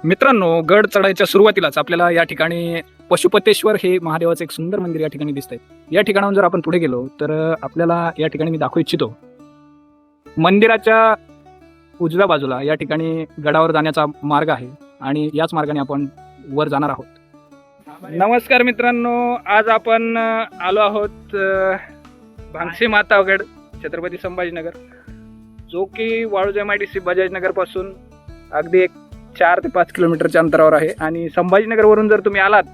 मित्रांनो, गड चढायच्या सुरुवातीलाच आपल्याला या ठिकाणी पशुपतेश्वर हे महादेवाचं एक सुंदर मंदिर या ठिकाणी दिसतंय. या ठिकाणाहून जर आपण पुढे गेलो तर आपल्याला या ठिकाणी मी दाखवू इच्छितो, मंदिराच्या उजव्या बाजूला या ठिकाणी गडावर जाण्याचा मार्ग आहे आणि याच मार्गाने आपण वर जाणार आहोत. नमस्कार मित्रांनो, आज आपण आलो आहोत भांगसी मातागड, छत्रपती संभाजीनगर, जो की वाळूज MIDC बजाजनगर पासून अगदी एक 4 ते 5 किलोमीटरच्या अंतरावर आहे. आणि संभाजीनगरवरून जर तुम्ही आलात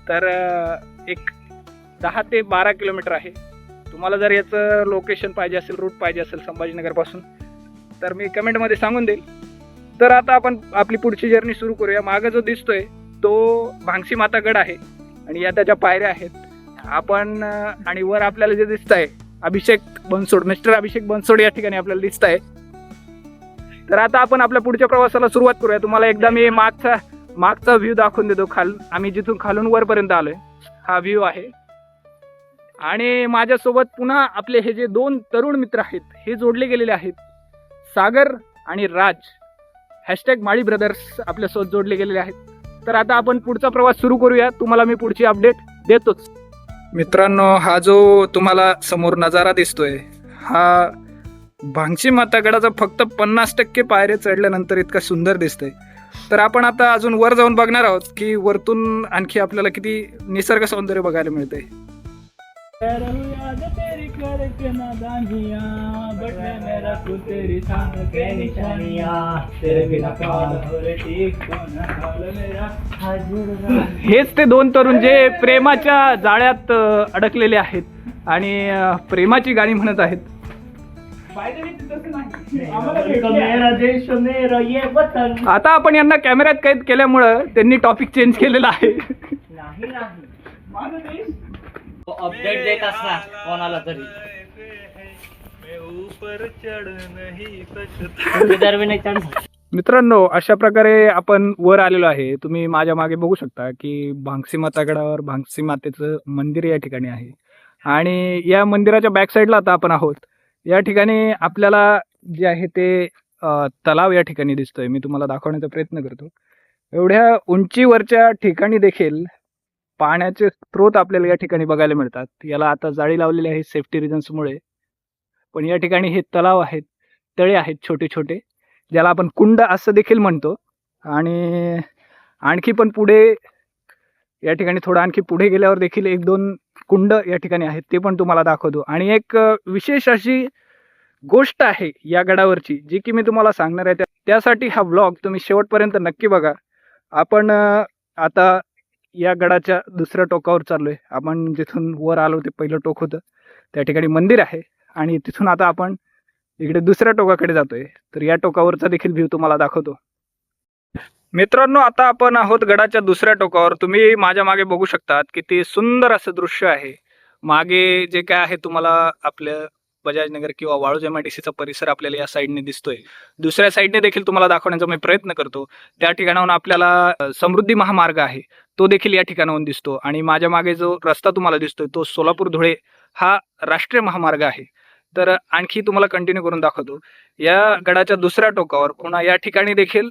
तर एक 10 ते 12 किलोमीटर आहे. तुम्हाला जर याचं लोकेशन पाहिजे असेल, रूट पाहिजे असेल संभाजीनगरपासून, तर मी कमेंटमध्ये सांगून देईल. तर आता आपण आपली पुढची जर्नी सुरू करूया. मागं जो दिसतोय तो भांगसी मातागड आहे आणि या त्याच्या पायऱ्या आहेत. आपण आणि वर आपल्याला जे दिसत आहे अभिषेक बनसोड, मिस्टर अभिषेक बनसोड या ठिकाणी आपल्याला दिसत आहे. तर आता आपण आपल्या पुढच्या प्रवासाला सुरुवात करूया. तुम्हाला एकदा मी मागचा व्ह्यू दाखवून देतो. आम्ही जिथून खालून वरपर्यंत आलोय हा व्ह्यू आहे. आणि माझ्यासोबत पुन्हा आपले हे जे 2 तरुण मित्र आहेत हे जोडले गेलेले आहेत, सागर आणि राज, #माळी ब्रदर्स आपल्यासोबत जोडले गेलेले आहेत. तर आता आपण पुढचा प्रवास सुरू करूया. तुम्हाला मी पुढची अपडेट देतोच. मित्रांनो, हा जो तुम्हाला समोर नजारा दिसतोय हा भांगसी मातागडाचा फक्त 50% पायऱ्या चढल्यानंतर इतका सुंदर दिसतंय. तर आपण आता अजून वर जाऊन बघणार आहोत की वरतून आणखी आपल्याला किती निसर्ग सौंदर्य बघायला मिळतंय. हेच ते 2 तरुण जे प्रेमाच्या जाळ्यात अडकलेले आहेत आणि प्रेमाची गाणी म्हणत आहेत. आता आपण यांना कॅमेऱ्यात कैद केल्यामुळं त्यांनी टॉपिक चेंज केलेला आहे. अपडेट देत असणार कोणाला तरी. मित्रांनो, अशा प्रकारे आपण वर आलेलो आहे. तुम्ही माझ्या मागे बघू शकता की भांगसी मातागडावर भांगसी मातेचं मंदिर या ठिकाणी आहे. आणि या मंदिराच्या बॅक साईडला आता आपण आहोत. या ठिकाणी आपल्याला जे आहे ते तलाव या ठिकाणी दिसतोय. मी तुम्हाला दाखवण्याचा प्रयत्न करतो. एवढ्या उंचीवरच्या ठिकाणी देखील पाण्याचे स्रोत आपल्याला या ठिकाणी बघायला मिळतात. याला आता जाळी लावलेली आहे सेफ्टी रिझन्समुळे. पण या ठिकाणी हे तलाव आहेत, तळे आहेत छोटे छोटे, ज्याला आपण कुंड असं देखील म्हणतो. आणि आणखी पण पुढे या ठिकाणी थोडं आणखी पुढे गेल्यावर देखील 1-2 कुंड या ठिकाणी आहेत, ते पण तुम्हाला दाखवतो. आणि एक विशेष अशी गोष्ट आहे या गडावरची, जी की मी तुम्हाला सांगणार आहे. त्यासाठी हा व्लॉग तुम्ही शेवटपर्यंत नक्की बघा. आपण आता या गडाच्या दुसऱ्या टोकावर चाललोय. आपण जिथून वर आलो ते पहिलं टोक होतं, त्या ठिकाणी मंदिर आहे. आणि तिथून आता आपण इकडे दुसऱ्या टोकाकडे जातोय. तर या टोकावरचा देखील व्ह्यू तुम्हाला दाखवतो. मित्रांनो, आता आपण आहोत गडाच्या दुसऱ्या टोकावर. तुम्ही माझ्या मागे बघू शकतात किती सुंदर असं दृश्य आहे. मागे जे काय आहे तुम्हाला आपल्या बजाजनगर किंवा वाळूज MIDCचा परिसर आपल्याला या साईडने दिसतोय. दुसऱ्या साईडने देखील तुम्हाला दाखवण्याचा मी प्रयत्न करतो. त्या ठिकाणाहून आपल्याला समृद्धी महामार्ग आहे, तो देखील या ठिकाणाहून दिसतो. आणि माझ्या मागे जो रस्ता तुम्हाला दिसतोय तो सोलापूर धुळे हा राष्ट्रीय महामार्ग आहे. तर आणखी तुम्हाला कंटिन्यू करून दाखवतो. या गडाच्या दुसऱ्या टोकावर पुन्हा या ठिकाणी देखील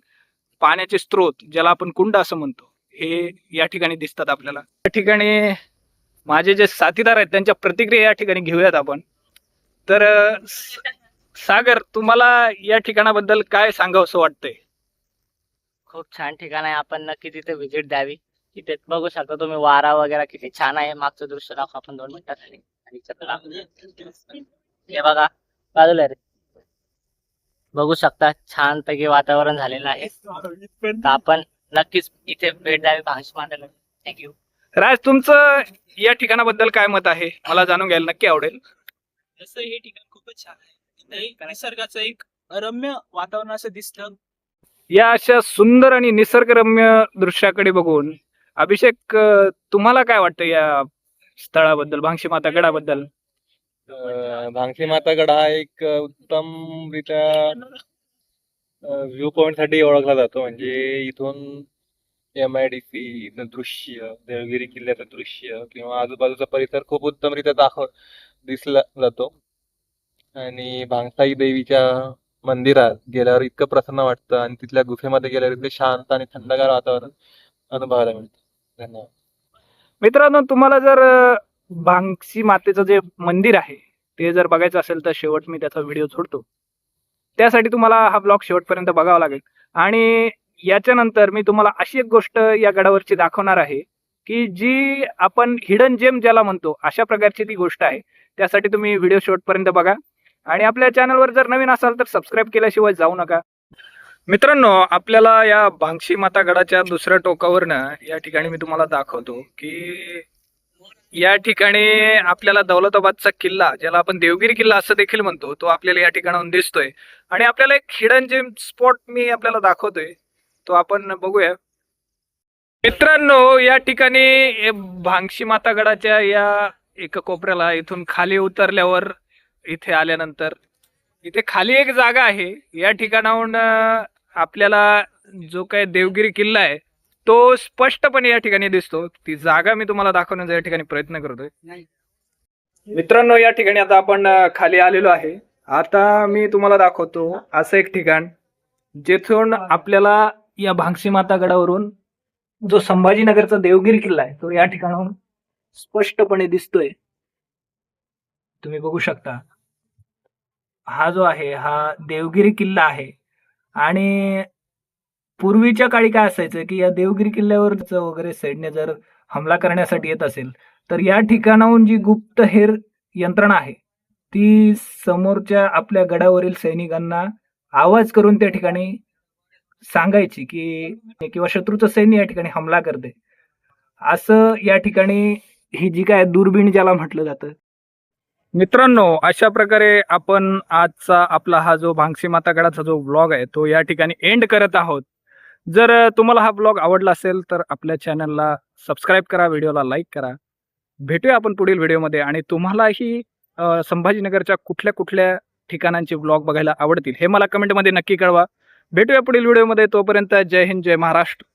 पाण्याचे स्रोत, ज्याला आपण कुंड असं म्हणतो, हे या ठिकाणी दिसतात आपल्याला. या ठिकाणी माझे जे साथीदार आहेत त्यांच्या प्रतिक्रिया या ठिकाणी घेऊयात आपण. तर सागर, तुम्हाला या ठिकाणाबद्दल काय सांगावंसं वाटतंय? खूप छान ठिकाण आहे. आपण नक्की तिथे व्हिजिट द्यावी. तिथे बघू शकता तुम्ही वारा वगैरे किती छान आहे. मागचं दृश्य दाखव आपण 2 मिनिटात. हे बघा बाजूला रे, बघू शकता छान पैकी वातावरण झालेलं आहे. तर आपण नक्कीच इथे भेट द्यावी भांगसी मातेला. थँक्यू. राज, तुमचं या ठिकाणाबद्दल काय मत आहे? मला जाणून घ्यायला नक्की आवडेल. जसं हे ठिकाण खूपच छान आहे. इथे निसर्गाचं एक रम्य वातावरण असं दिसतं. या अशा सुंदर आणि निसर्गरम्य दृश्याकडे बघून अभिषेक, तुम्हाला काय वाटतं या स्थळाबद्दल, भांगसी माता गडाबद्दल? भांगसी मातागड हा एक उत्तमरित्या व्ह्यू पॉइंट साठी ओळखला जातो. म्हणजे इथून MIDC दृश्य, देवगिरी किल्ल्याचं दृश्य किंवा आजूबाजूचा परिसर खूप उत्तमरित्या दिसला जातो. आणि भांगसाई देवीच्या मंदिरात गेल्यावर इतकं प्रसन्न वाटतं आणि तिथल्या गुफेमध्ये गेल्यावर इतकं शांत आणि थंडगार वातावरण अनुभवायला मिळतं. धन्यवाद. मित्रांनो, तुम्हाला जर भांगसी मातेचं जे मंदिर आहे ते जर बघायचं असेल तर शेवट मी त्याचा व्हिडिओ सोडतो. त्यासाठी तुम्हाला हा ब्लॉग शेवटपर्यंत बघावा लागेल. आणि याच्यानंतर मी तुम्हाला अशी एक गोष्ट या गडावरची दाखवणार आहे की जी आपण हिडन जेम ज्याला म्हणतो, अशा प्रकारची ती गोष्ट आहे. त्यासाठी तुम्ही व्हिडिओ शेवटपर्यंत बघा आणि आपल्या चॅनलवर जर नवीन असाल तर सबस्क्राईब केल्याशिवाय जाऊ नका. मित्रांनो, आपल्याला या भांगशी माता गडाच्या दुसऱ्या टोकावरनं या ठिकाणी मी तुम्हाला दाखवतो की या ठिकाणी आपल्याला दौलताबादचा किल्ला, ज्याला आपण देवगिरी किल्ला असं देखील म्हणतो, तो आपल्याला या ठिकाणाहून दिसतोय. आणि आपल्याला एक हिडन जेम स्पॉट मी आपल्याला दाखवतोय, तो आपण बघूया. मित्रांनो, या ठिकाणी भांगशी माता गडाच्या या एका कोपऱ्याला इथून खाली उतरल्यावर इथे आल्यानंतर इथे खाली एक जागा आहे. या ठिकाणाहून आपल्याला जो काही देवगिरी किल्ला आहे तो स्पष्टपणे या ठिकाणी दिसतो. ती जागा मी तुम्हाला दाखवण्याचा या ठिकाणी प्रयत्न करतोय. मित्रांनो, या ठिकाणी आता आपण खाली आलेलो आहे. आता मी तुम्हाला दाखवतो असं एक ठिकाण जेथून आपल्याला या भांगसी माता गडावरून जो संभाजीनगरचा देवगिरी किल्ला आहे तो या ठिकाणाहून स्पष्टपणे दिसतोय. तुम्ही बघू शकता, हा जो आहे हा देवगिरी किल्ला आहे. आणि पूर्वीच्या काळी काय असायचं की या देवगिरी किल्ल्यावर वगैरे सैन्य जर हमला करण्यासाठी येत असेल तर या ठिकाणाहून जी गुप्तहेर यंत्रणा आहे ती समोरच्या आपल्या गडावरील सैनिकांना आवाज करून त्या ठिकाणी सांगायची की किंवा शत्रूचं सैन्य या ठिकाणी हमला करते, असं या ठिकाणी ही जी काय दुर्बीण ज्याला म्हटलं जातं. मित्रांनो, अशा प्रकारे आपण आजचा आपला हा जो भांगसी माता गडाचा जो व्लॉग आहे तो या ठिकाणी एंड करत आहोत. जर तुम्हाला हा ब्लॉग आवडला असेल तर आपल्या चॅनलला सबस्क्राईब करा, व्हिडिओला लाईक करा. भेटूया आपण पुढील व्हिडिओमध्ये. आणि तुम्हालाही संभाजीनगरच्या कुठल्या कुठल्या ठिकाणांचे व्लॉग बघायला आवडतील हे मला कमेंटमध्ये नक्की कळवा. भेटूया पुढील व्हिडिओमध्ये. तोपर्यंत जय हिंद, जय महाराष्ट्र.